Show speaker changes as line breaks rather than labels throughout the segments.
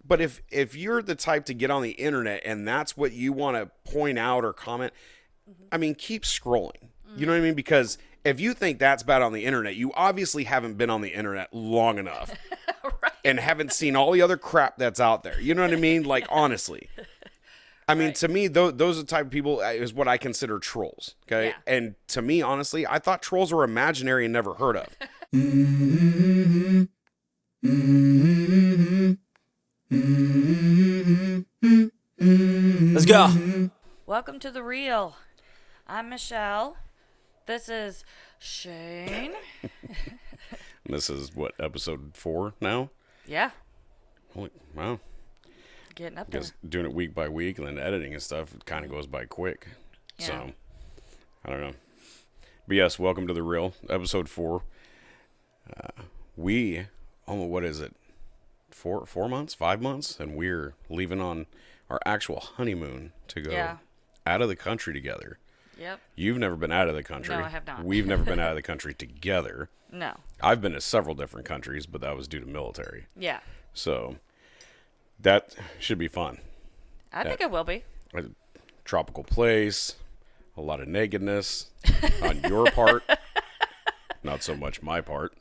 But if you're the type to get on the internet and that's what you want to point out or comment, I mean, keep scrolling. You know what I mean? Because if you think that's bad on the internet, you obviously haven't been on the internet long enough
Right.
and haven't seen all the other crap that's out there. You know what I mean? Like, honestly. I mean,
Right.
to me, those are the type of people is what I consider trolls. Okay.
Yeah.
And to me, honestly, I thought trolls were imaginary and never heard of.
Let's go.
Welcome to The Real. I'm Michelle. This is Shane.
This is what, episode 4 now?
Yeah,
Holy, wow.
getting up there.
Because doing it week by week and then editing and stuff, it kind of goes by quick.
Yeah.
So, I don't know. But yes, welcome to The Real, episode 4. What is it? 4 months, 5 months? And we're leaving on our actual honeymoon to go out of the country together.
Yep.
You've never been out of the country.
No, I have not.
We've never been out of the country together.
No.
I've been to several different countries, but that was due to military.
Yeah.
So, that should be fun.
I think it will be.
A tropical place, a lot of nakedness on your part, not so much my part.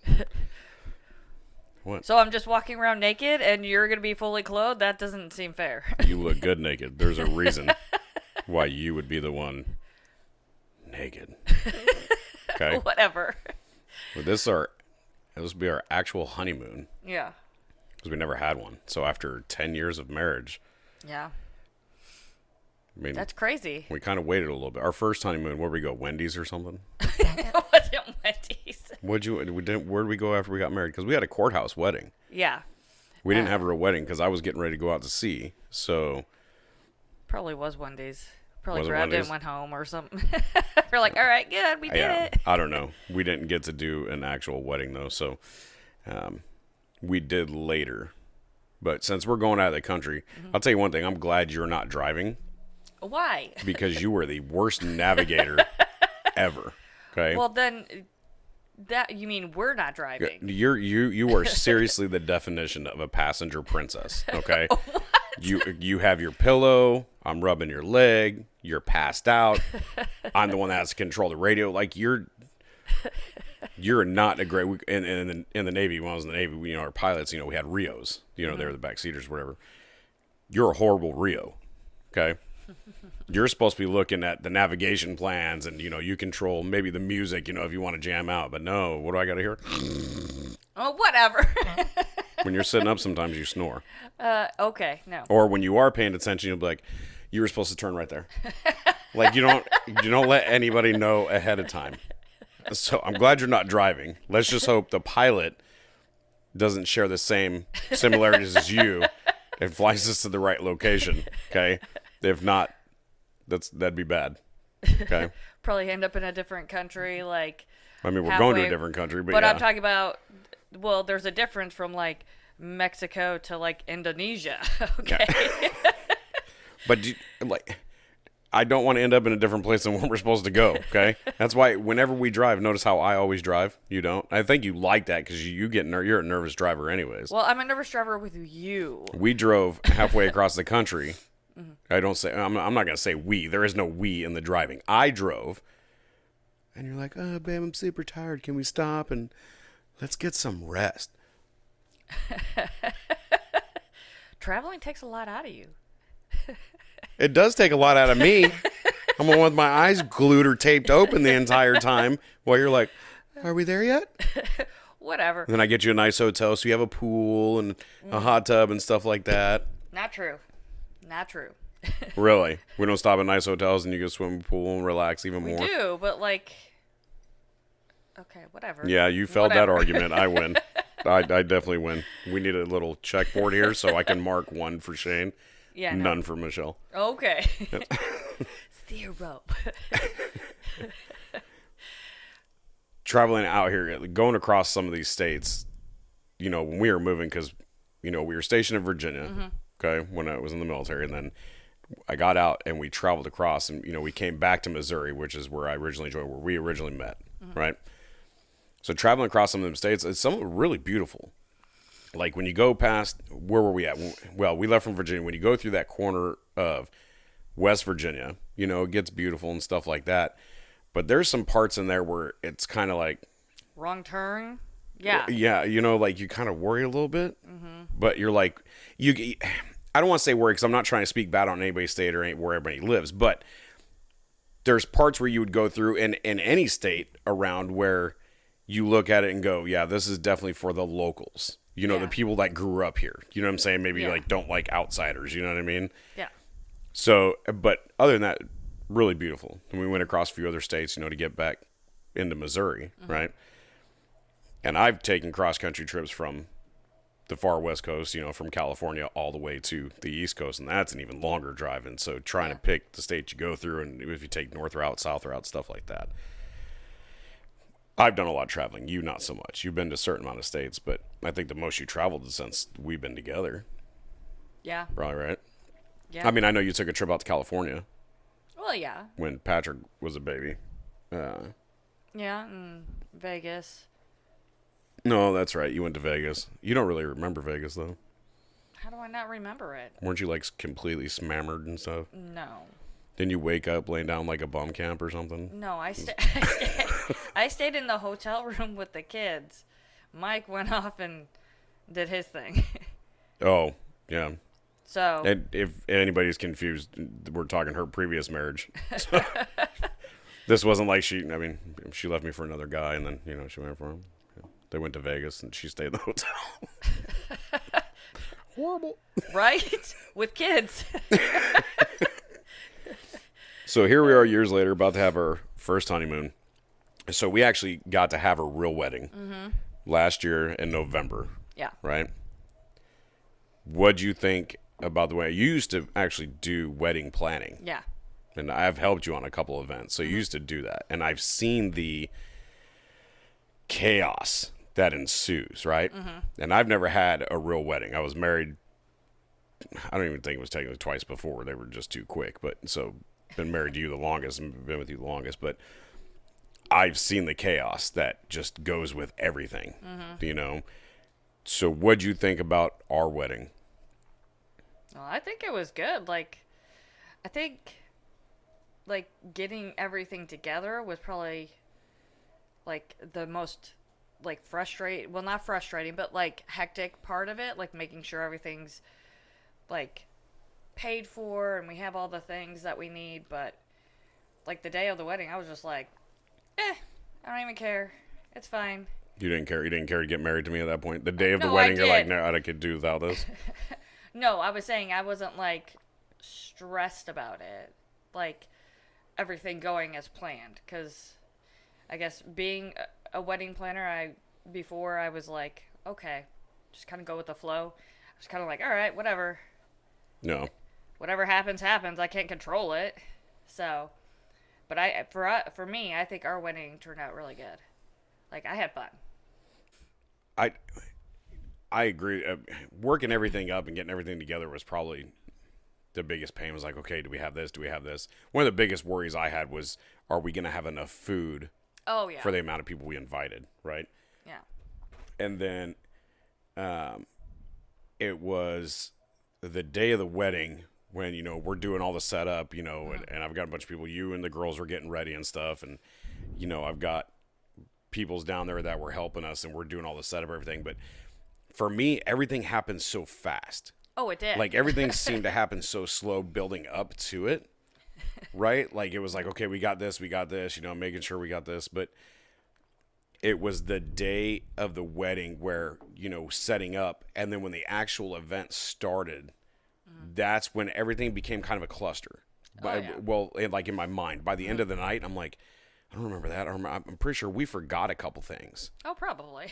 What?
So I'm just walking around naked and you're going to be fully clothed? That doesn't seem fair.
You look good naked. There's a reason why you would be the one naked. Okay?
Whatever.
But this will be our actual honeymoon
Yeah.
because we never had one. So after 10 years of marriage,
Yeah.
I mean,
That's crazy.
we kind of waited a little bit. Our first honeymoon, where'd we go? Wendy's or something?
It wasn't Wendy's.
Where'd we go after we got married? Because we had a courthouse wedding.
Yeah.
We didn't have a real wedding because I was getting ready to go out to sea. So
Probably was Wendy's. Probably
Was it
grabbed it and
Wendy's?
went home or something. We're like, all right, good, we did
yeah,
it.
I don't know. We didn't get to do an actual wedding though, so we did later. But since we're going out of the country, I'll tell you one thing. I'm glad you're not driving
Why?
because you were the worst navigator ever. Okay.
Well, then, that you mean we're not driving?
You are seriously the definition of a passenger princess. Okay. You have your pillow. I'm rubbing your leg. You're passed out. I'm the one that has to control the radio. Like you're not a great. In the Navy, when I was in the Navy, our pilots, we had Rios. They were the backseaters, whatever. You're a horrible Rio. Okay. You're supposed to be looking at the navigation plans and, you control maybe the music, if you want to jam out. But no, what do I got to hear?
Oh, whatever.
When you're sitting up, sometimes you snore.
Okay, no.
Or when you are paying attention, you'll be like, you were supposed to turn right there. Like you don't let anybody know ahead of time. So I'm glad you're not driving. Let's just hope the pilot doesn't share the same similarities as you and flies us to the right location. Okay. If not, that'd be bad. Okay.
Probably end up in a different country, like.
I mean, we're going to a
halfway-
different country, but
But
yeah.
I'm talking about. Well, there's a difference from like Mexico to like Indonesia. Okay.
But I don't want to end up in a different place than where we're supposed to go. Okay, that's why whenever we drive, notice how I always drive. You don't. I think you like that because you're a nervous driver, anyways.
Well, I'm a nervous driver with you.
We drove halfway across the country. I'm not gonna say we. There is no we in the driving. I drove, and you're like, "Oh, babe, I'm super tired. Can we stop and let's get some rest?"
Traveling takes a lot out of you.
It does take a lot out of me. I'm the one with my eyes glued or taped open the entire time while you're like, "Are we there yet?"
Whatever.
Then I get you a nice hotel, so you have a pool and a hot tub and stuff like that.
Not true. Not true.
Really? We don't stop at nice hotels and you go swim in the pool and relax even
We
more?
do, but like. Okay, whatever.
Yeah, you failed that
Whatever.
argument. I win. I definitely win. We need a little checkboard here so I can mark 1 for Shane,
Yeah. No.
none for Michelle.
Okay. 0.
Traveling out here, going across some of these states, when we were moving, because, we were stationed in Virginia, okay, when I was in the military, and then I got out and we traveled across, and, we came back to Missouri, which is where I originally joined, where we originally met, right? So traveling across some of them states, some of them are really beautiful. Like when you go past, where were we at? Well, we left from Virginia. When you go through that corner of West Virginia, you know, it gets beautiful and stuff like that. But there's some parts in there where it's kind of like,
Wrong turn. Yeah.
yeah, you know, like you kind of worry a little bit, but you're like, I don't want to say worry because I'm not trying to speak bad on anybody's state or where everybody lives, but there's parts where you would go through in any state around where you look at it and go, yeah, this is definitely for the locals. You know,
Yeah.
the people that grew up here. You know what I'm saying? Maybe
Yeah.
like don't like outsiders. You know what I mean?
Yeah.
So, but other than that, really beautiful. And we went across a few other states, you know, to get back into Missouri, right? And I've taken cross country trips from the far west coast, you know, from California all the way to the east coast, and that's an even longer drive. And so, trying to pick the states you go through, and if you take north route, south route, stuff like that. I've done a lot of traveling. You not so much. You've been to a certain amount of states, but I think the most you traveled is since we've been together.
Yeah.
Probably right.
Yeah.
I mean, I know you took a trip out to California
Well, yeah.
when Patrick was a baby.
Yeah. And Vegas.
No, that's right. You went to Vegas. You don't really remember Vegas, though.
How do I not remember it?
Weren't you, like, completely smammered and stuff?
No.
Didn't you wake up laying down like a bum camp or something?
No, I stayed in the hotel room with the kids. Mike went off and did his thing.
Oh, yeah.
So
And if anybody's confused, we're talking her previous marriage. So, this wasn't like she left me for another guy and then, you know, she went for him. They went to Vegas and she stayed in the hotel. Horrible.
right with kids.
So here we are years later, about to have our first honeymoon. So we actually got to have a real wedding last year in November,
Yeah.
right? What'd you think about the way you used to actually do wedding planning?
Yeah.
And I've helped you on a couple events. So you used to do that. And I've seen the chaos that ensues, right? And I've never had a real wedding. I was married, I don't even think it was technically twice before. They were just too quick. But so been married to you the longest and been with you the longest. But I've seen the chaos that just goes with everything, you know? So what'd you think about our wedding?
Well, I think it was good. I think, getting everything together was probably, the most, frustrating. Well, not frustrating, but, hectic part of it. Making sure everything's, paid for and we have all the things that we need. But, the day of the wedding, I was just I don't even care. It's fine.
You didn't care. You didn't care to get married to me at that point. The day of the
No,
wedding,
I
you're like,
did.
no, I could do without this.
No, I was saying I wasn't stressed about it, everything going as planned. Because I guess being a wedding planner, before I was okay, just kind of go with the flow. I was kind of all right, whatever,
No.
whatever happens, happens. I can't control it. So, but for me, I think our wedding turned out really good. I had fun.
I agree. Working everything up and getting everything together was probably the biggest pain. Was okay, do we have this? Do we have this? One of the biggest worries I had was, are we going to have enough food
Oh yeah.
for the amount of people we invited, right?
Yeah.
And then it was the day of the wedding when, you know, we're doing all the setup, you know, and I've got a bunch of people, you and the girls were getting ready and stuff. And, you know, I've got people's down there that were helping us and we're doing all the setup, everything. But for me, everything happened so fast.
Oh, it did.
Everything seemed to happen so slow building up to it, right? It was okay, we got this, you know, making sure we got this. But it was the day of the wedding where, you know, setting up. And then when the actual event started, that's when everything became kind of a cluster. Well, in my mind, by the end of the night, I'm like, I don't remember that. I'm pretty sure we forgot a couple things.
Oh, probably.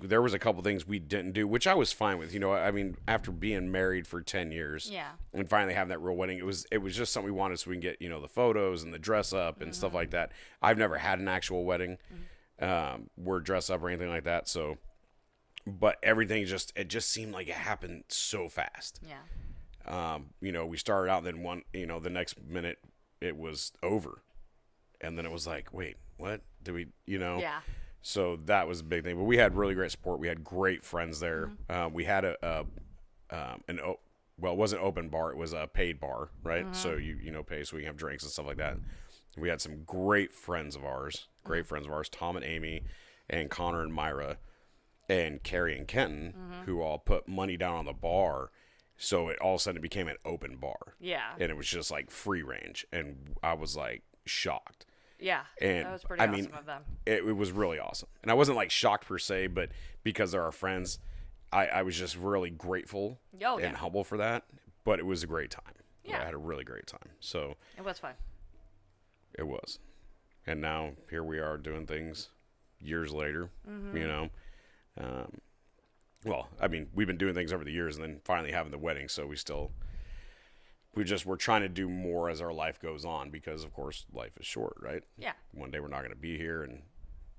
There was a couple things we didn't do, which I was fine with. You know, I mean, after being married for 10 years,
Yeah.
and finally having that real wedding, it was just something we wanted so we can get, you know, the photos and the dress up and stuff like that. I've never had an actual wedding, where dress up or anything like that. So, but everything it just seemed like it happened so fast.
Yeah.
You know, we started out, then the next minute it was over. And then it was wait, what? Do we, you know?
Yeah.
So that was a big thing. But we had really great support. We had great friends there. We had well, it wasn't open bar. It was a paid bar, right? So you know, pay so we can have drinks and stuff like that. We had some great friends of ours, Tom and Amy and Connor and Myra and Carrie and Kenton, who all put money down on the bar. So it all of a sudden it became an open bar.
Yeah.
And it was just like free range. And I was like shocked.
Yeah.
And
that was pretty awesome of them.
It was really awesome. And I wasn't like shocked per se, but because they're our friends, I was just really grateful and humble for that. But it was a great time.
Yeah.
I had a really great time. So
it was fun.
It was. And now here we are doing things years later, you know. Well, I mean, we've been doing things over the years and then finally having the wedding. So we're trying to do more as our life goes on because, of course, life is short, right?
Yeah.
One day we're not going to be here and,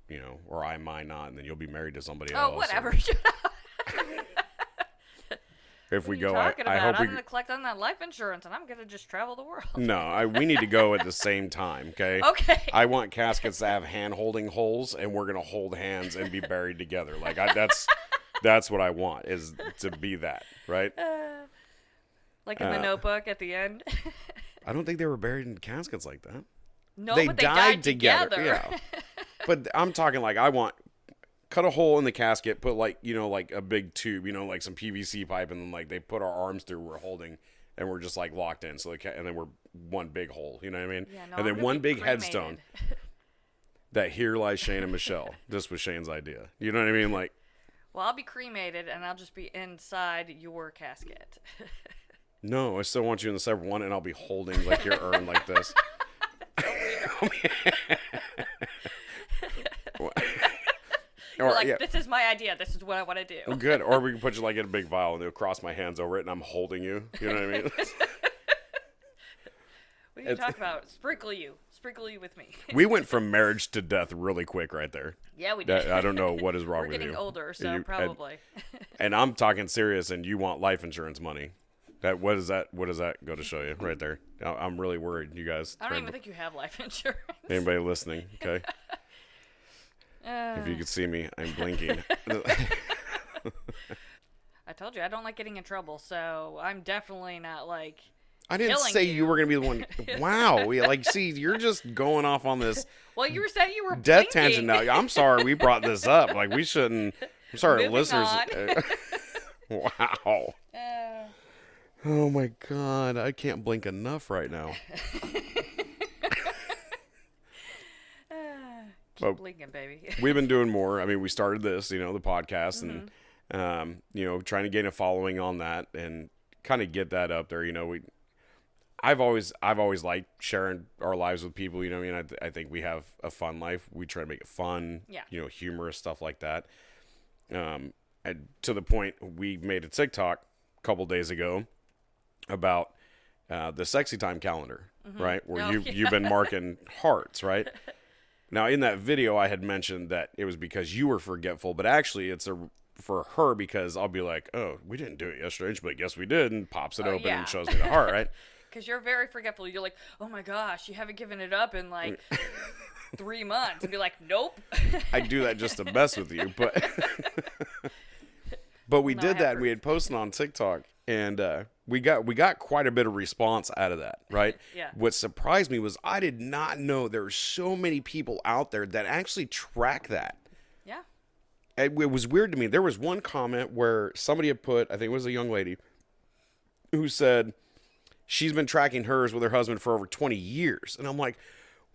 you know, or I might not, and then you'll be married to somebody else.
Oh, whatever.
If we go,
I
hope
I'm going to collect on that life insurance and I'm going to just travel the world.
No, we need to go at the same time, okay?
Okay.
I want caskets to have hand-holding holes, and we're going to hold hands and be buried together. Like, that's what I want, is to be that, right?
Like in the Notebook at the end.
I don't think they were buried in caskets like that.
No,
they
but they died together.
Yeah. But I'm talking like cut a hole in the casket, put like, you know, like a big tube, you know, like some PVC pipe, and then like they put our arms through, we're holding, and we're just like locked in. So and then we're one big hole, you know what I mean?
Yeah, no,
and then one big
cremated.
headstone. That here lies Shane and Michelle. This was Shane's idea. You know what I mean? Like,
well, I'll be cremated and I'll just be inside your casket.
No, I still want you in the separate one, and I'll be holding like your urn like this.
You're like, this is my idea. This is what I want to do.
Good. Or we can put you like in a big vial and they'll cross my hands over it and I'm holding you. You know what I mean?
What are you talking about? Sprinkle you with me.
We went from marriage to death really quick right there.
Yeah, we did.
I don't know what is wrong with you.
We're getting older, so probably.
And I'm talking serious, and you want life insurance money. What does that go to show you right there? I'm really worried, you guys.
I don't even think you have life insurance.
Anybody listening? Okay. If you could see me, I'm blinking.
I told you I don't like getting in trouble, so I'm definitely not like.
I didn't say you were gonna be the one. Wow, see, you're just going off on this.
Well, you were saying you were
death tangent now. I'm sorry we brought this up. Like we shouldn't. I'm sorry, listeners. Wow. Oh my God, I can't blink enough right now.
Keep blinking, baby. We've
been doing more. I mean, we started this, the podcast, and trying to gain a following on that and kind of get that up there. I've always liked sharing our lives with people. I think we have a fun life. We try to make it fun.
Yeah.
Humorous stuff like that. And to the point, we made a TikTok a couple days ago about the sexy time calendar, right? Where you've been marking hearts, right? Now, in that video, I had mentioned that it was because you were forgetful, but actually it's for her because I'll be like, oh, we didn't do it yesterday. And she'll be like, yes, we did, and pops it open and shows me the heart, right?
Because you're very forgetful. You're like, oh my gosh, you haven't given it up in like 3 months. And be like, nope.
I do that just to mess with you, but we did that. We had posted on TikTok, and we got quite a bit of response out of that, right?
Yeah.
What surprised me was I did not know there were so many people out there that actually track that.
Yeah.
It was weird to me. There was one comment where somebody had put, I think it was a young lady, who said she's been tracking hers with her husband for over 20 years. And I'm like,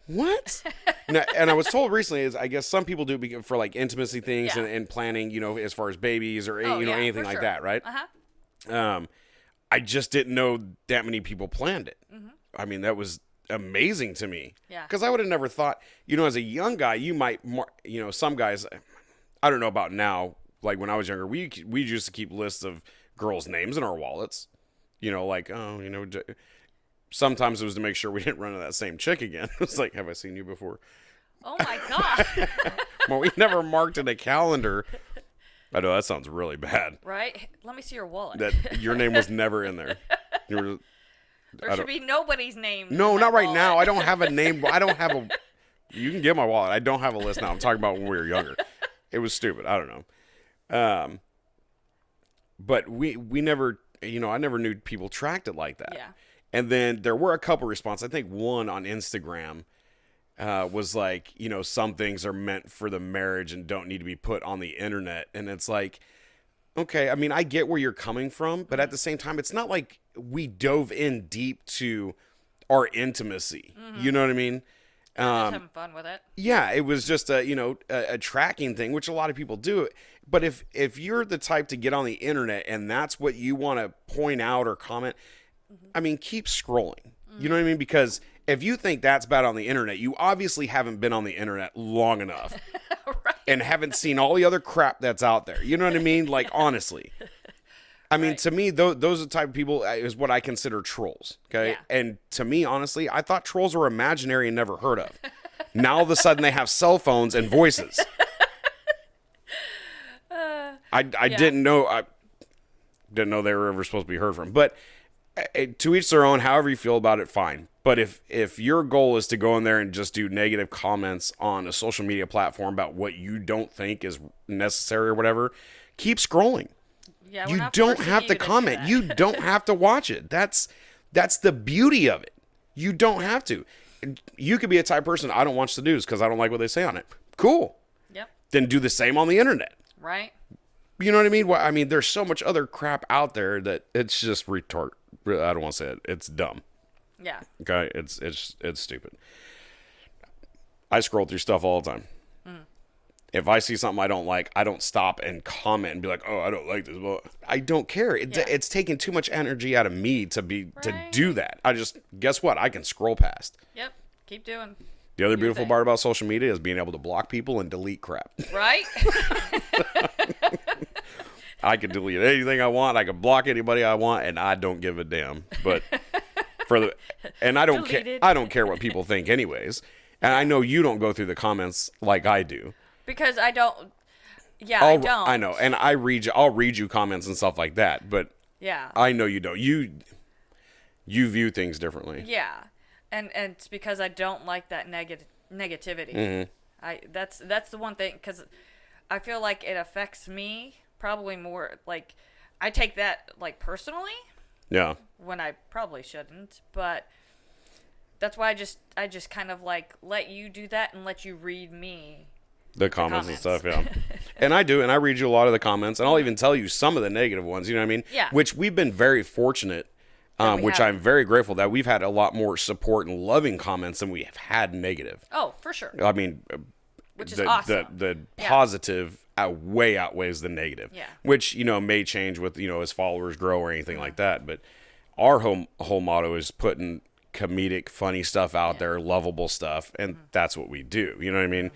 what? And I was told recently is I guess some people do it for like intimacy things and planning, as far as babies or anything like that, right?
Uh-huh.
I just didn't know that many people planned it. Mm-hmm. I mean, that was amazing to me.
Yeah.
Because I would have never thought, as a young guy, you might, some guys, I don't know about now. Like when I was younger, we used to keep lists of girls' names in our wallets. Sometimes it was to make sure we didn't run into that same chick again. It's like, have I seen you before?
Oh my God.
Well, we never marked in a calendar. I know that sounds really bad.
Right? Let me see your wallet.
That your name was never in there.
There should be nobody's name.
No, not right now. I don't have a name. I don't have You can get my wallet. I don't have a list now. I'm talking about when we were younger. It was stupid. I don't know. But we never, I never knew people tracked it like that.
Yeah.
And then there were a couple responses. I think one on Instagram was like, some things are meant for the marriage and don't need to be put on the internet. And it's like, okay, I mean, I get where you're coming from, but at the same time, it's not like we dove in deep to our intimacy. Mm-hmm. You know what I mean?
Just having fun with it.
Yeah, it was just a tracking thing, which a lot of people do. But if you're the type to get on the internet and that's what you want to point out or comment, I mean, keep scrolling. You know what I mean? Because if you think that's bad on the internet, you obviously haven't been on the internet long enough. Right. And haven't seen all the other crap that's out there. You know what I mean? Like, honestly. I mean, to me, those are the type of people is what I consider trolls. Okay. Yeah. And to me, honestly, I thought trolls were imaginary and never heard of. Now, all of a sudden, they have cell phones and voices. I didn't know. I didn't know they were ever supposed to be heard from. But to each their own. However you feel about it, fine. But if your goal is to go in there and just do negative comments on a social media platform about what you don't think is necessary or whatever, keep scrolling. Yeah, you don't have to comment. You don't have to watch it. That's the beauty of it. You don't have to. You could be a type of person, I don't watch the news because I don't like what they say on it. Cool.
Yep.
Then do the same on the internet.
Right.
You know what I mean? Well, I mean, there's so much other crap out there that it's just retard. I don't want to say it. It's dumb.
Yeah.
Okay? It's stupid. I scroll through stuff all the time. If I see something I don't like, I don't stop and comment and be like, "Oh, I don't like this." Well, I don't care. It's taking too much energy out of me to do that. I just guess what? I can scroll past.
Yep. Keep doing.
The other beautiful part about social media is being able to block people and delete crap.
Right?
I can delete anything I want. I can block anybody I want, and I don't give a damn. But I don't care. I don't care what people think, anyways. And I know you don't go through the comments like I do.
Because I don't. Yeah, I don't.
I know, and I'll read you comments and stuff like that. But
yeah,
I know you don't. You view things differently.
Yeah, and it's because I don't like that negativity.
Mm-hmm.
That's the one thing, because I feel like it affects me probably more. Like, I take that like personally. Yeah. When I probably shouldn't, but that's why I just kind of like let you do that and let you read me.
The comments and stuff, yeah. And I do, and I read you a lot of the comments, and I'll even tell you some of the negative ones, you know what I mean?
Yeah.
Which we've been very fortunate, I'm very grateful that we've had a lot more support and loving comments than we have had negative.
Oh, for sure.
I mean,
which is awesome.
The positive way outweighs the negative.
Yeah.
Which, may change with, as followers grow or anything like that. But our whole motto is putting comedic, funny stuff out there, lovable stuff, and that's what we do. You know what I mean?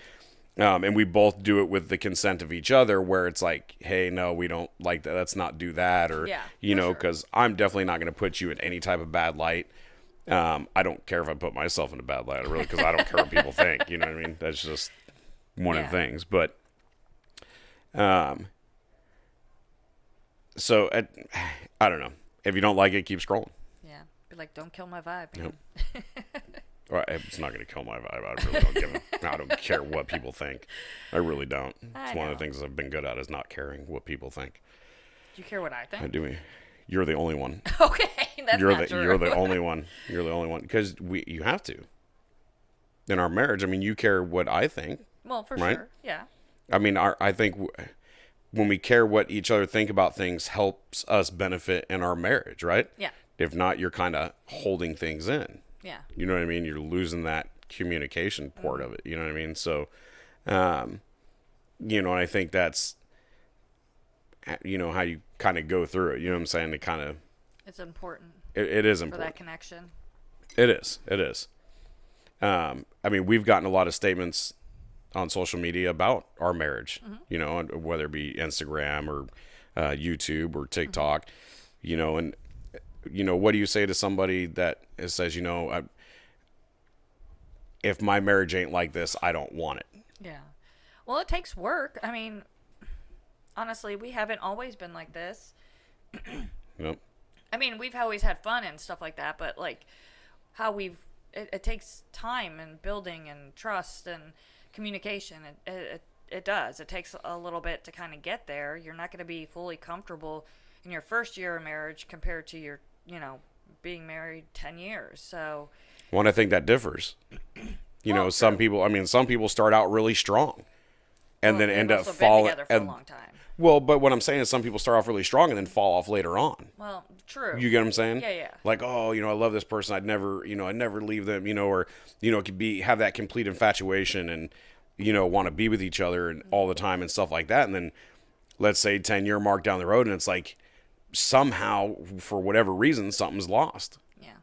And we both do it with the consent of each other, where it's like, hey, no, we don't like that. Let's not do that. Or, because I'm definitely not going to put you in any type of bad light. I don't care if I put myself in a bad light, really, because I don't care what people think. You know what I mean? That's just one of the things. But, so I don't know. If you don't like it, keep scrolling.
Yeah. Be like, don't kill my vibe, man.
Yep. Well, it's not going to kill my vibe. I really don't give a. I don't care what people think. I really don't. It's one of the things I've been good at is not caring what people think.
Do you care what I think?
I do. You're the only one.
Okay, that's not true.
You're the only one. You're the only one because you have to. In our marriage, I mean, you care what I think.
Well, for sure, yeah.
I mean, I think when we care what each other think about things helps us benefit in our marriage, right?
Yeah.
If not, you're kind of holding things in.
Yeah.
You know what I mean? You're losing that communication part of it. You know what I mean? So, and I think that's, how you kind of go through it. You know what I'm saying?
It's important.
It is important.
For that connection.
It is. It is. I mean, we've gotten a lot of statements on social media about our marriage, whether it be Instagram or YouTube or TikTok, and what do you say to somebody that says, if my marriage ain't like this, I don't want it?
Yeah. Well, it takes work. I mean, honestly, we haven't always been like this.
Yep.
I mean, we've always had fun and stuff like that, but like how we've it takes time and building and trust and communication. It does. It takes a little bit to kind of get there. You're not going to be fully comfortable in your first year of marriage compared to your, being married 10 years. So,
well, I think that differs. Some people start out really strong and then end up falling
together for a long time.
Well, but what I'm saying is some people start off really strong and then fall off later on.
Well, true.
You get what I'm saying?
Yeah.
Like, I love this person. I'd never leave them, or, it could have that complete infatuation and, want to be with each other and all the time and stuff like that. And then let's say 10-year mark down the road and it's like somehow for whatever reason, something's lost.
Yeah.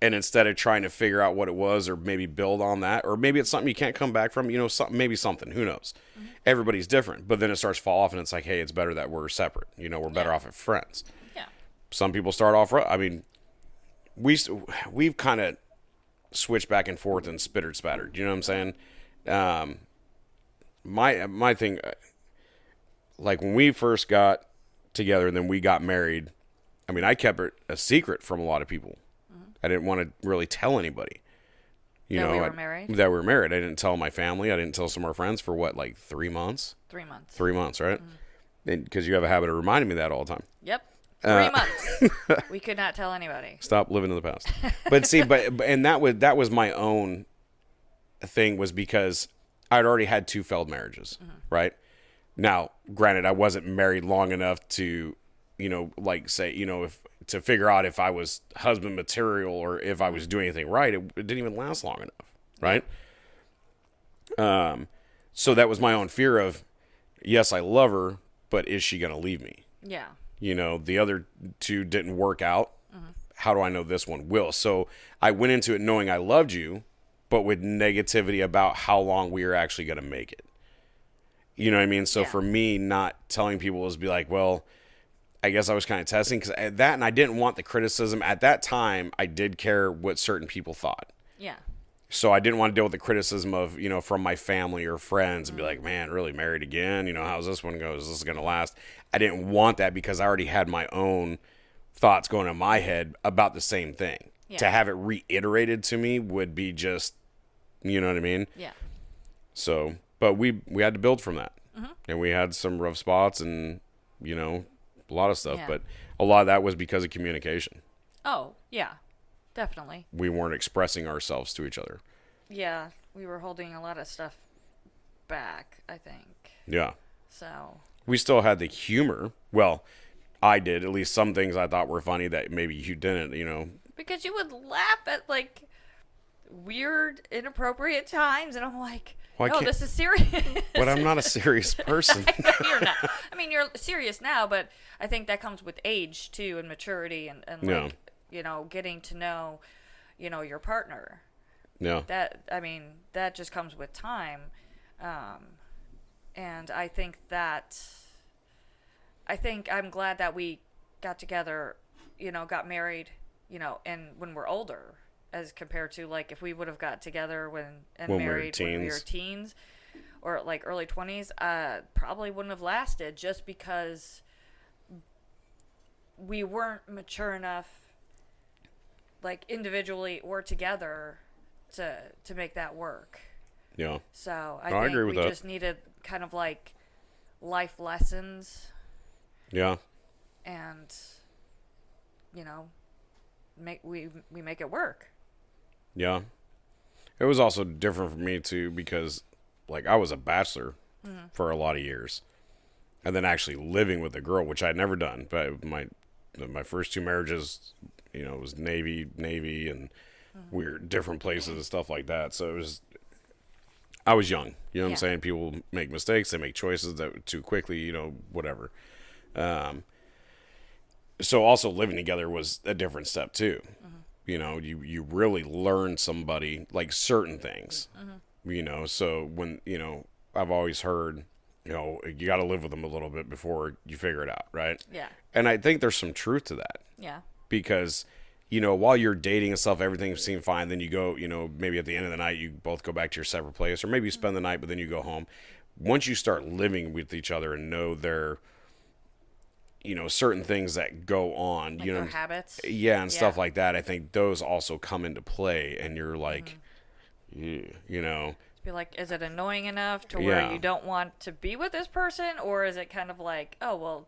And instead of trying to figure out what it was or maybe build on that, or maybe it's something you can't come back from, something, who knows? Mm-hmm. Everybody's different, but then it starts to fall off and it's like, hey, it's better that we're separate. We're better off as friends.
Yeah. Some
people start off, we've kind of switched back and forth and spattered. You know what I'm saying? My thing, like when we first got together and then we got married, I kept it a secret from a lot of people. Mm-hmm. I didn't want to really tell anybody.
That we were married?
That we were married. I didn't tell my family. I didn't tell some of our friends for what, like 3 months?
3 months.
3 months, right? Because you have a habit of reminding me that all the time.
Yep. 3 months. We could not tell anybody.
Stop living in the past. But see, and that was my own thing, was because I'd already had 2 failed marriages, right? Now, granted, I wasn't married long enough to, to figure out if I was husband material or if I was doing anything right. It didn't even last long enough, right? So that was my own fear of, yes, I love her, but is she going to leave me?
Yeah.
The other 2 didn't work out. How do I know this one will? So I went into it knowing I loved you, but with negativity about how long we were actually going to make it. You know what I mean? So for me, not telling people was be like, well, I guess I was kind of testing because that, and I didn't want the criticism. At that time, I did care what certain people thought.
Yeah.
So I didn't want to deal with the criticism of, from my family or friends and be like, man, really married again? How's this one go? Is this going to last? I didn't want that because I already had my own thoughts going in my head about the same thing. Yeah. To have it reiterated to me would be just, you know what I mean?
Yeah.
So, but we had to build from that. And we had some rough spots and, a lot of stuff. Yeah. But a lot of that was because of communication.
Oh, yeah. Definitely.
We weren't expressing ourselves to each other.
Yeah, we were holding a lot of stuff back, I think.
Yeah.
So.
We still had the humor. Well, I did. At least some things I thought were funny that maybe you didn't,
Because you would laugh at, like, weird, inappropriate times, and I'm like, no, this is serious.
But I'm not a serious person.
You're not. You're serious now, but I think that comes with age, too, and maturity, and like, getting to know, your partner.
Yeah.
That just comes with time. And I think I'm glad that we got together, got married, and when we're older, as compared to like if we would have got together when married when we were teens or like early 20s, probably wouldn't have lasted just because we weren't mature enough, like individually or together, to make that work.
Yeah.
So I think
agree with
we
that.
just needed kind of like life lessons.
Yeah.
And we make it work.
Yeah. It was also different for me too because like I was a bachelor for a lot of years. And then actually living with a girl, which I'd never done. But my first 2 marriages, it was Navy and we were different places and stuff like that. So I was young. You know what I'm saying? People make mistakes, they make choices that too quickly, whatever. So also living together was a different step too. You really learn somebody, like certain things, so when, I've always heard, you got to live with them a little bit before you figure it out. Right.
Yeah.
And I think there's some truth to that.
Yeah.
Because, while you're dating and stuff, everything seemed fine. Then you go, maybe at the end of the night, you both go back to your separate place, or maybe you spend the night, but then you go home. Once you start living with each other and know their certain things that go on,
Like their habits.
yeah, and stuff like that. I think those also come into play, and you're like,
Be like, is it annoying enough to
Yeah.
where you don't want to be with this person, or is it kind of like, oh well,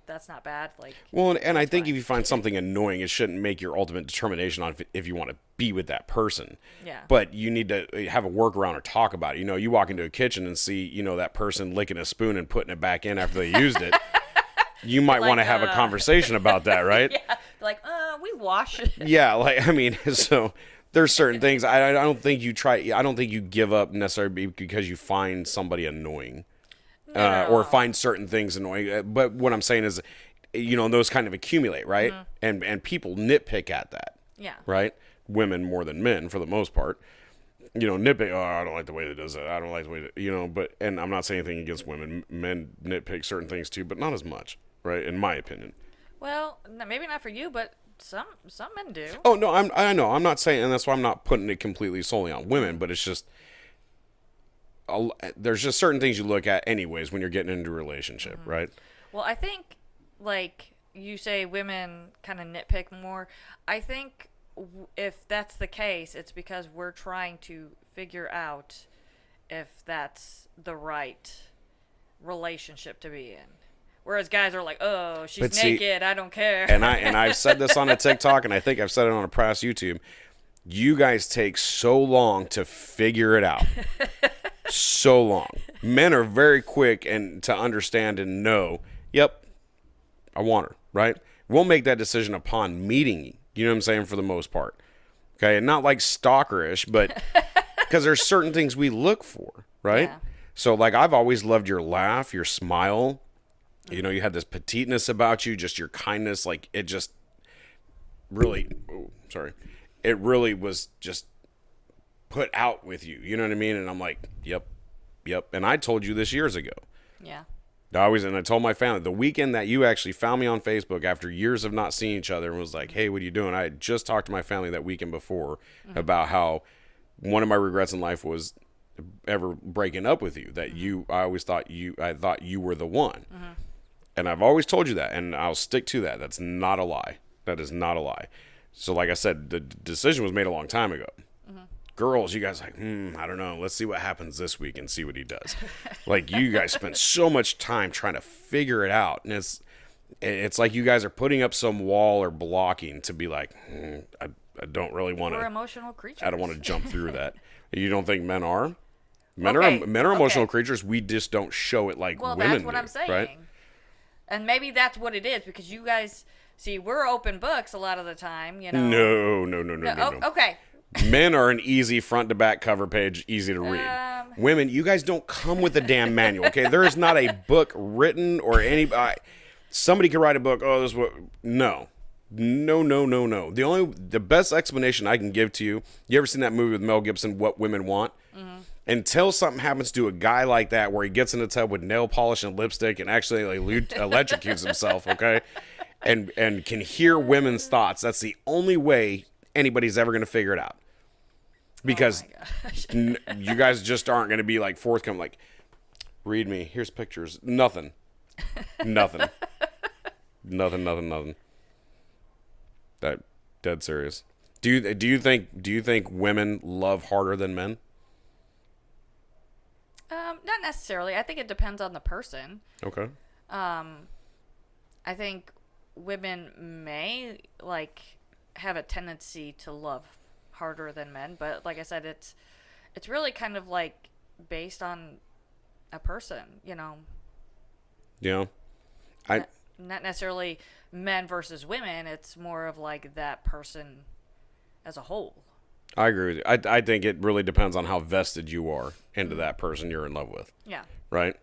that's not bad. Like,
well, and I think
fine.
if you find something annoying, it shouldn't make your ultimate determination on if you want to be with that person.
Yeah.
But you need to have a workaround or talk about it. You walk into a kitchen and see, that person licking a spoon and putting it back in after they used it. You might want to have a conversation about that, right?
yeah, like, we wash it.
Yeah, like, I mean, so there's certain things I don't think you give up necessarily because you find somebody annoying. Or find certain things annoying. But what I'm saying is, those kind of accumulate, right? And people nitpick at that.
Yeah.
Right? Women more than men for the most part. Nitpick, oh, I don't like the way that does it. I don't like the way that, but, and I'm not saying anything against women. Men nitpick certain things too, but not as much, right? In my opinion.
Well, maybe not for you, but some men do.
Oh, no, I know. I'm not saying, and that's why I'm not putting it completely solely on women, but it's just, there's just certain things you look at anyways when you're getting into a relationship, right?
Well, I think, like you say, women kind of nitpick more. I think if that's the case, it's because we're trying to figure out if that's the right relationship to be in. Whereas guys are like, oh, she's naked, I don't care.
And I've said this on a TikTok, and I think I've said it on a past YouTube. You guys take so long to figure it out. So long. Men are very quick and to understand and know, yep, I want her, right? We'll make that decision upon meeting you know what I'm saying, for the most part. Okay, and not like stalkerish, but because there's certain things we look for, right?
Yeah.
So like I've always loved your laugh, your smile. You had this petiteness about you, just your kindness, like it just really it really was just put out with you. You know what I mean? And I'm like, yep. And I told you this years ago.
Yeah.
And I told my family the weekend that you actually found me on Facebook after years of not seeing each other and was like, hey, what are you doing? I had just talked to my family that weekend before about how one of my regrets in life was ever breaking up with you, that I thought you were the one. And I've always told you that, and I'll stick to that. That's not a lie. That is not a lie. So like I said, the decision was made a long time ago. Girls, you guys like, I don't know. Let's see what happens this week and see what he does. Like you guys spend so much time trying to figure it out. And it's like you guys are putting up some wall or blocking to be like, I don't really want to.
We're emotional creatures.
I don't want to jump through that. You don't think men are? Men
Okay,
are emotional creatures. We just don't show it like women do. Well, that's what I'm saying. Right?
And maybe that's what it is, because you guys, see, we're open books a lot of the time,
No.
Okay.
Men are an easy front to back cover page, easy to read. Women, you guys don't come with a damn manual, okay? There is not a book written or somebody could write a book. Oh, this is what? No. The best explanation I can give to you. You ever seen that movie with Mel Gibson, What Women Want? Until something happens to a guy like that, where he gets in the tub with nail polish and lipstick and actually electrocutes himself, okay, and can hear women's thoughts. That's the only way anybody's ever going to figure it out, because you guys just aren't going to be like forthcoming, like, read me, here's pictures, nothing. That dead serious. Do you think women love harder than men?
Not necessarily. I think it depends on the person.
Okay.
I think women may have a tendency to love harder than men, but like I said, it's really kind of like based on a person,
Yeah.
Not necessarily men versus women. It's more of like that person as a whole.
I agree with you. I think it really depends on how vested you are into that person you're in love with.
Yeah.
Right?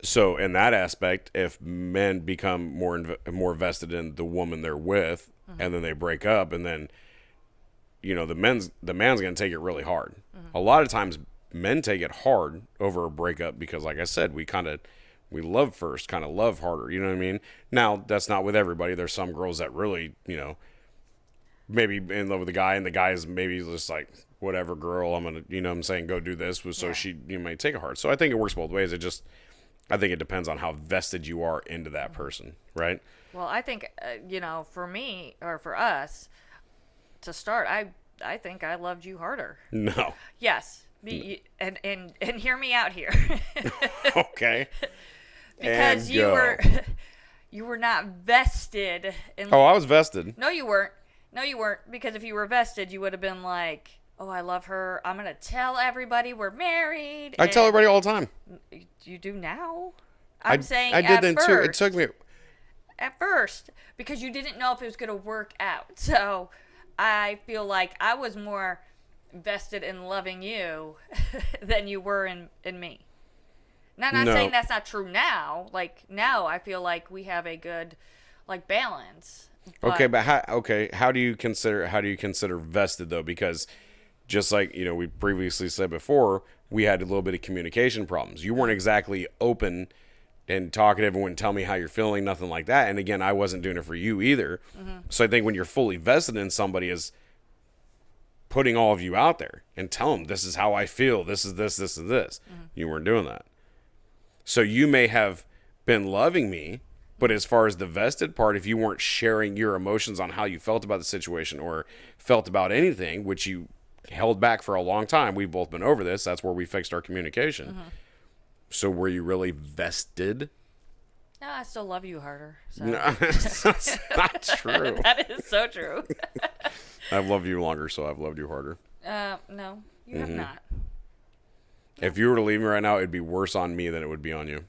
So in that aspect, if men become more vested in the woman they're with, and then they break up, and then the man's going to take it really hard. A lot of times men take it hard over a breakup because, like I said, we love first, kind of love harder. You know what I mean? Now, that's not with everybody. There's some girls that really, maybe in love with the guy, and the guy is maybe just like, whatever, girl, I'm going to, go do this. So she, might take it hard. So I think it works both ways. I think it depends on how vested you are into that person, right?
Well, I think, for me or for us to start, I think I loved you harder.
No.
Yes. And hear me out here.
Okay.
Because
And
you
go.
were you were not vested in.
Oh, I was vested.
No, you weren't. No, you weren't. Because if you were vested, you would have been like, "Oh, I love her. I'm gonna tell everybody we're married."
I tell everybody all the time.
You do now. I'm saying
I did
at
then
first,
too. It took me.
at first because you didn't know if it was gonna work out. So I feel like I was more vested in loving you than you were in me. Now, I'm not
No.
saying that's not true now. Like now, I feel like we have a good, like, balance.
Okay, but how do you consider vested though? Because just like we previously said before, we had a little bit of communication problems. You weren't exactly open and talkative and wouldn't tell me how you're feeling, nothing like that. And again, I wasn't doing it for you either. So I think when you're fully vested in somebody is putting all of you out there and tell them this is how I feel. This is this, this is this. You weren't doing that. So you may have been loving me, but as far as the vested part, if you weren't sharing your emotions on how you felt about the situation or felt about anything, which you held back for a long time, we've both been over this. That's where we fixed our communication. So were you really vested?
No, I still love you harder. So.
No, that's not true.
That is so true.
I've loved you longer, so I've loved you harder.
No, you have not.
If you were to leave me right now, it'd be worse on me than it would be on you.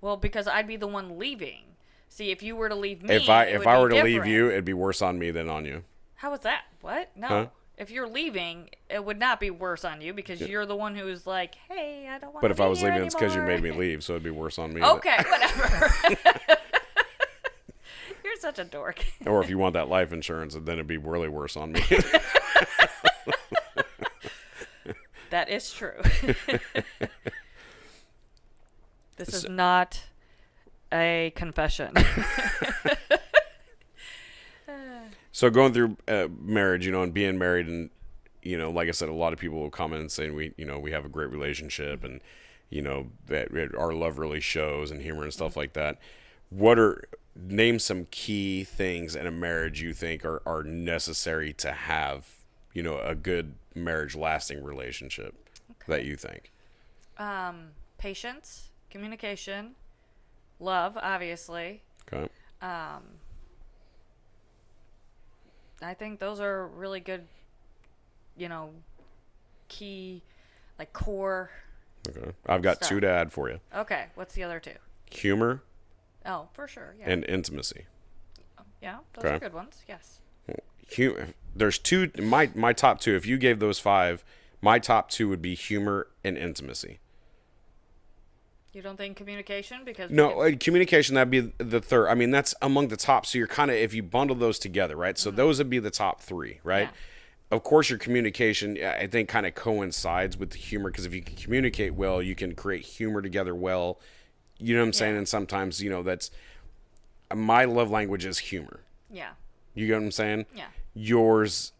Well, because I'd be the one leaving. See, if you were to leave me,
If I were to leave you, it'd be worse on me than on you.
How is that? What? No.
Huh?
If you're leaving, it would not be worse on you because you're the one who's like, "Hey, I don't want."
But if I was leaving,
anymore.
it's because you made me leave, so it'd be worse on me.
Okay, whatever. You're such a dork.
Or if you want that life insurance, then it'd be really worse on me.
That is true. This is not a confession.
So going through marriage, and being married, and like I said, a lot of people will comment and saying we have a great relationship, and that our love really shows, and humor and stuff like that. Name some key things in a marriage you think are necessary to have a good marriage lasting relationship that you think?
Patience, communication, love, obviously.
Okay.
I think those are really good, key, like core.
Okay. I've got
stuff.
two to add for you.
Okay, what's the other two?
Humor
Oh, for sure, yeah.
and intimacy.
Yeah, those
Okay.
are good ones, yes.
There's two, my top two, if you gave those five, my top two would be humor and intimacy.
You don't think communication? Because
No, communication, that'd be the third. I mean, that's among the top. So you're kind of, if you bundle those together, right? So those would be the top three, right?
Yeah.
Of course, your communication, I think, kind of coincides with the humor, because if you can communicate well, you can create humor together well. You know what I'm saying?
Yeah.
And sometimes, that's, my love language is humor.
Yeah.
You get what I'm saying?
Yeah.
Yours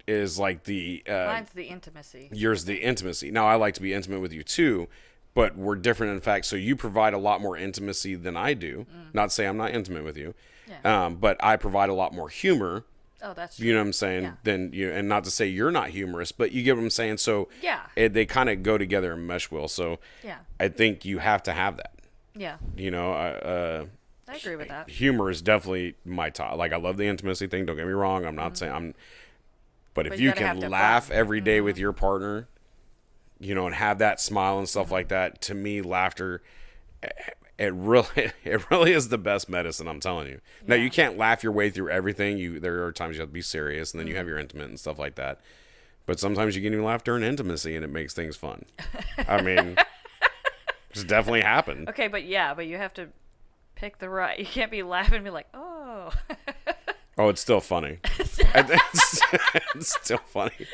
is like
Mine's the intimacy.
yours the intimacy. Now, I like to be intimate with you too, but we're different in fact. So you provide a lot more intimacy than I do. Not to say I'm not intimate with you,
Yeah.
but I provide a lot more humor.
Oh, that's true.
You know what I'm saying?
Yeah.
Than you, and not to say you're not humorous, but you get what I'm saying. So
Yeah.
they kind of go together and mesh well. So
Yeah.
I think you have to have that.
Yeah.
I
agree with that.
Humor is definitely my top. Like, I love the intimacy thing. Don't get me wrong. I'm not saying I'm. But if
But
you
you gotta
can
have to
laugh
bond.
every day with your partner, and have that smile and stuff like that, to me, laughter, it really is the best medicine. I'm telling you. Now, you can't laugh your way through everything. There are times you have to be serious, and then you have your intimate and stuff like that. But sometimes you can even laugh during intimacy, and it makes things fun. I mean, it's definitely happened.
Okay, but you have to pick the right. You can't be laughing and be like, oh.
Oh, it's still funny. It's still funny.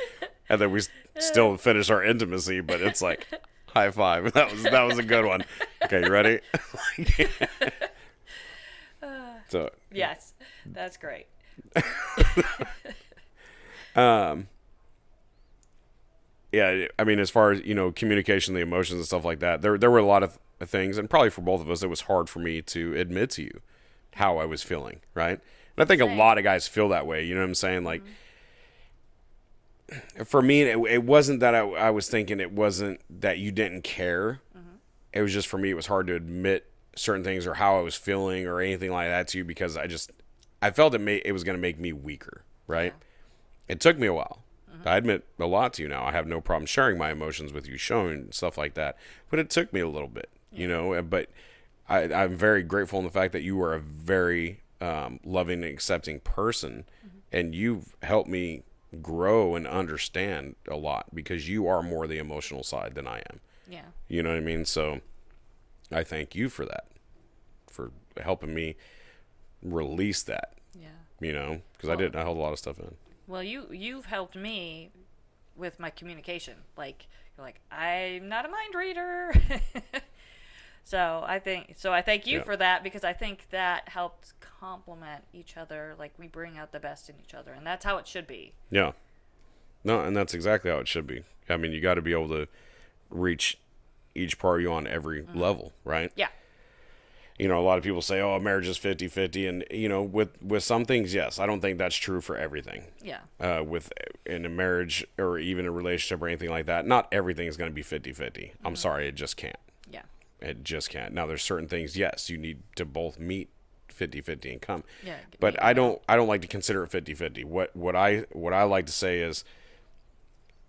And then we still finish our intimacy, but it's like, high five. That was a good one. Okay, you ready? So
Yes, that's great.
yeah, I mean, as far as, communication, the emotions and stuff like that, there were a lot of things, and probably for both of us, it was hard for me to admit to you how I was feeling, right? And I think a lot of guys feel that way, you know what I'm saying? Like, for me, it wasn't that I was thinking, it wasn't that you didn't care. It was just, for me, it was hard to admit certain things or how I was feeling or anything like that to you, because I felt it was going to make me weaker, right? Yeah. It took me a while. I admit a lot to you now. I have no problem sharing my emotions with you, showing stuff like that. But it took me a little bit, But I'm very grateful in the fact that you are a very loving and accepting person. And you've helped me grow and understand a lot, because you are more the emotional side than I am.
Yeah.
You know what I mean? So I thank you for that, for helping me release that.
Yeah.
Because I held a lot of stuff in.
Well, you've helped me with my communication. Like, you're like, I'm not a mind reader. So I thank you for that, because I think that helps complement each other. Like, we bring out the best in each other, and that's how it should be.
Yeah. No, and that's exactly how it should be. I mean, you got to be able to reach each part of you on every level, right?
Yeah.
A lot of people say, oh, marriage is 50-50. And, with some things, yes. I don't think that's true for everything.
Yeah.
In a marriage or even a relationship or anything like that, not everything is going to be 50-50. I'm sorry, it just can't.
Yeah.
It just can't. Now, there's certain things, yes, you need to both meet 50-50 and come.
Yeah.
But I don't like to consider it 50-50. What I like to say is,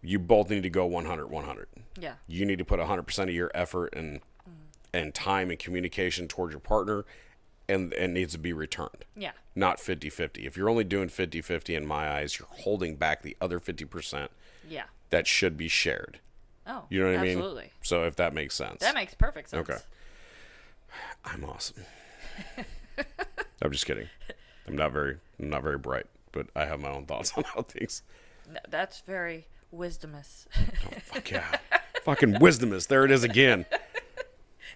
you both need to go 100-100. Yeah. You need to put 100% of your effort and time and communication towards your partner, and needs to be returned. Yeah. Not 50-50. If you're only doing 50-50, in my eyes, you're holding back the other 50%. Yeah. That should be shared.
Oh,
you know what I mean?
Absolutely.
So if that makes sense.
That makes perfect sense.
Okay. I'm awesome. I'm just kidding. I'm not very bright, but I have my own thoughts on how things.
That's very wisdomous.
Oh, fuck yeah. Fucking wisdomous. There it is again.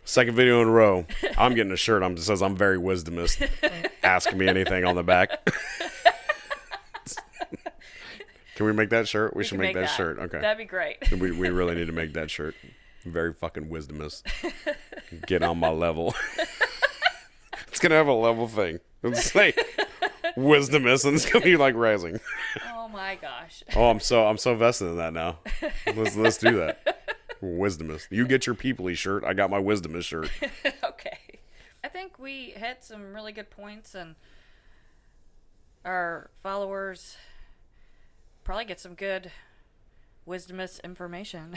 Second video in a row. I'm getting a shirt that says I'm very wisdomous. Ask me anything on the back. Can we make that shirt? We should make that shirt. Okay.
That'd be great.
We really need to make that shirt. Very fucking wisdomous. Get on my level. It's going to have a level thing. It's like wisdomous, and it's going to be like rising.
Oh my gosh.
Oh, I'm so vested in that now. Let's do that. Wisdomous. You get your peoply shirt. I got my wisdomous shirt.
Okay. I think we hit some really good points, and our followers probably get some good wisdomous information.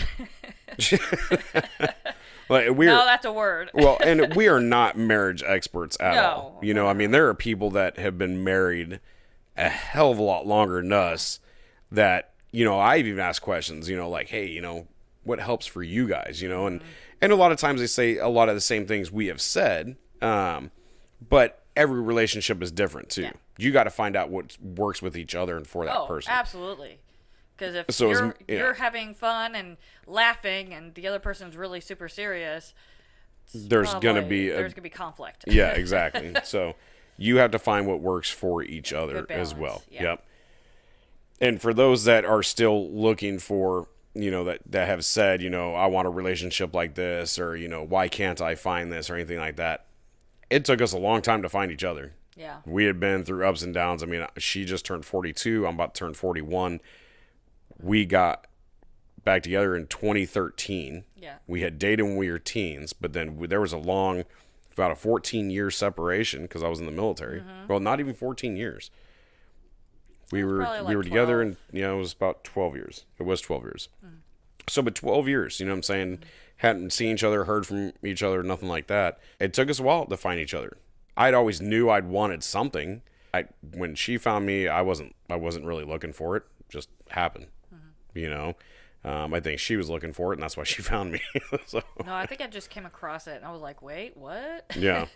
No,
that's a word.
Well, and we are not marriage experts at all. I mean, there are people that have been married a hell of a lot longer than us that, I've even asked questions, like, hey, what helps for you guys, and a lot of times they say a lot of the same things we have said, but every relationship is different too. Yeah. You got to find out what works with each other and for that person.
Absolutely. Because if you're having fun and laughing and the other person's really super serious,
there's gonna be
conflict.
Yeah, exactly. So you have to find what works for each other as well. Yeah. Yep. And for those that are still looking for, that have said, I want a relationship like this, or, why can't I find this or anything like that. It took us a long time to find each other. Yeah. We had been through ups and downs. I mean, she just turned 42. I'm about to turn 41. We got back together in 2013. Yeah. We had dated when we were teens, but then there was about a 14-year separation because I was in the military. Mm-hmm. Well, not even 14 years. We were together, and it was about 12 years. It was 12 years. Mm. So, but 12 years, you know what I'm saying? Mm-hmm. Hadn't seen each other, heard from each other, nothing like that. It took us a while to find each other. I'd always knew I'd wanted something. When she found me, I wasn't really looking for it. It just happened. Mm-hmm. I think she was looking for it, and that's why she found me. So.
No, I think I just came across it, and I was like, wait, what?
Yeah.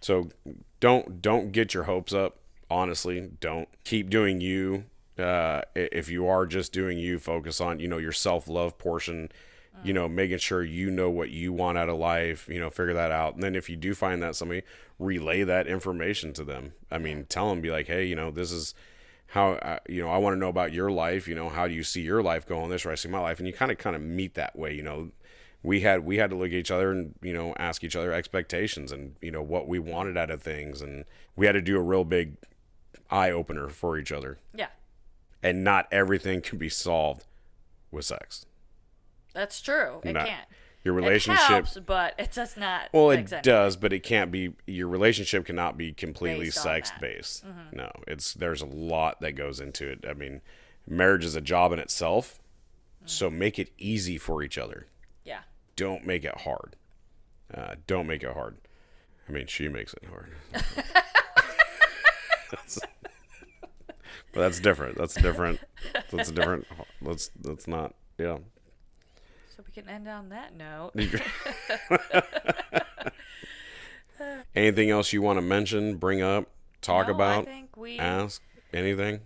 So don't get your hopes up. Honestly, don't. Keep doing you. If you are just doing you, focus on, your self-love portion, making sure you know what you want out of life, figure that out. And then if you do find that somebody, relay that information to them. I mean, tell them, be like, hey, this is how I want to know about your life. How do you see your life going this way? I see my life, and you kind of meet that way. We had to look at each other and ask each other expectations and what we wanted out of things, and we had to do a real big eye opener for each other.
Yeah.
And not everything can be solved with sex.
That's true. It can't.
Your relationship
it helps, but it does not.
Well, it does, but it can't be. Your relationship cannot be completely
Based on
sex
that.
based. No, there's a lot that goes into it. I mean, marriage is a job in itself, so make it easy for each other.
Yeah.
Don't make it hard. Don't make it hard. I mean, she makes it hard. But that's different. That's different. That's different. That's not. Yeah.
So we can end on that note.
Anything else you want to mention, bring up, talk about,
I think
ask, anything?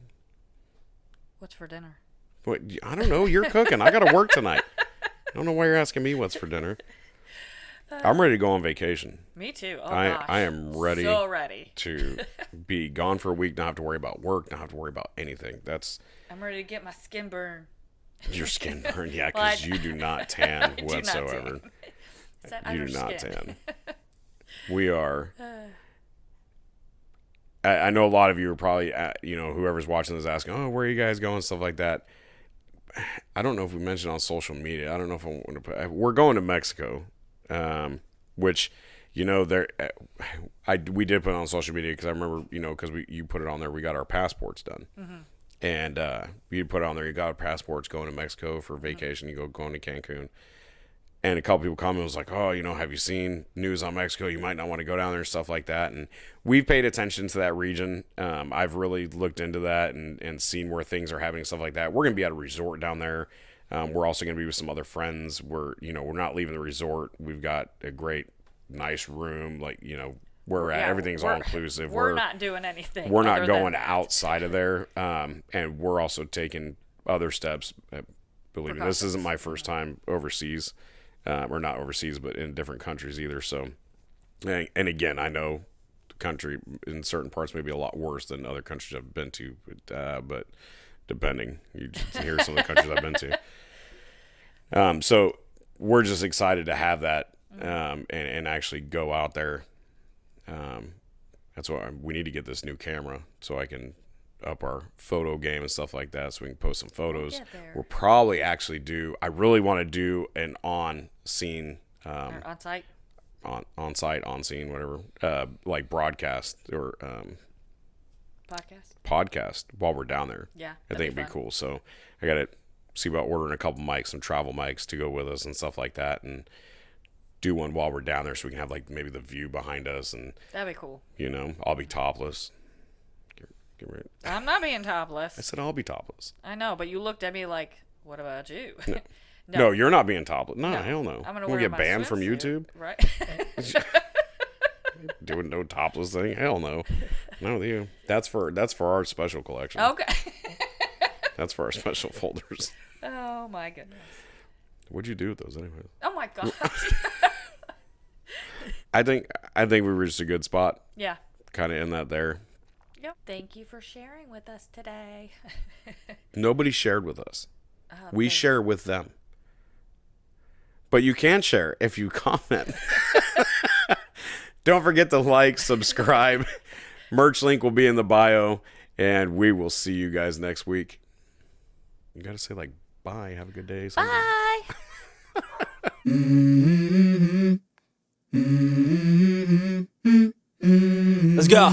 What's for dinner?
What? I don't know. You're cooking. I got to work tonight. I don't know why you're asking me what's for dinner. I'm ready to go on vacation.
Me too. Oh,
I
gosh.
I am ready.
So ready
to be gone for a week, not have to worry about work, not have to worry about anything.
I'm ready to get my skin burned.
Your skin burned, yeah, because you do not tan
do
whatsoever.
not tan. It's that
You
Irish
do not
skin.
tan. We are. I know a lot of you are probably, whoever's watching this asking, oh, where are you guys going, stuff like that. I don't know if we mentioned on social media. I don't know if I want to put. We're going to Mexico, which, we did put it on social media because I remember, because you put it on there. We got our passports done. Mm-hmm. And you put it on there, you got our passports going to Mexico for vacation, you going to Cancun. And a couple people commented, was like, oh, have you seen news on Mexico? You might not want to go down there and stuff like that. And we've paid attention to that region. I've really looked into that and seen where things are happening, stuff like that. We're going to be at a resort down there. We're also going to be with some other friends. We're not leaving the resort. We've got a great, nice room, where we're at. Everything's all inclusive.
We're not doing anything.
We're not going outside of there. And we're also taking other steps. Believe me, this isn't my first time overseas, or not overseas, but in different countries either. So, and again, I know the country in certain parts may be a lot worse than other countries I've been to, but depending, you just hear some of the countries I've been to. So we're just excited to have that, and actually go out there. That's why we need to get this new camera so I can up our photo game and stuff like that, so we can post some photos. We'll probably actually I really want to do an on-scene,
on-site,
on-site, on-scene, whatever, like broadcast or podcast while we're down there.
Yeah,
I think it'd be cool. So I got to see about ordering a couple mics, some travel mics to go with us and stuff like that, and do one while we're down there so we can have maybe the view behind us, and
that'd be cool.
I'll be topless.
I'm not being topless.
I said I'll be topless.
I know, but you looked at me like, what about you?
No, no, you're not being topless. No, hell no.
I'm gonna
we'll
wear
get banned from YouTube.
Right.
Doing no topless thing? Hell no. No, you. That's for our special collection.
Okay.
That's for our special folders.
Oh my goodness.
What'd you do with those anyway?
Oh my gosh.
I think we reached a good spot.
Yeah.
Kind of in that there.
Yep. Thank you for sharing with us today.
Nobody shared with us. We share with them. But you can share if you comment. Don't forget to like, subscribe. Merch link will be in the bio. And we will see you guys next week. You got to say bye. Have a good day.
Bye.
Let's go.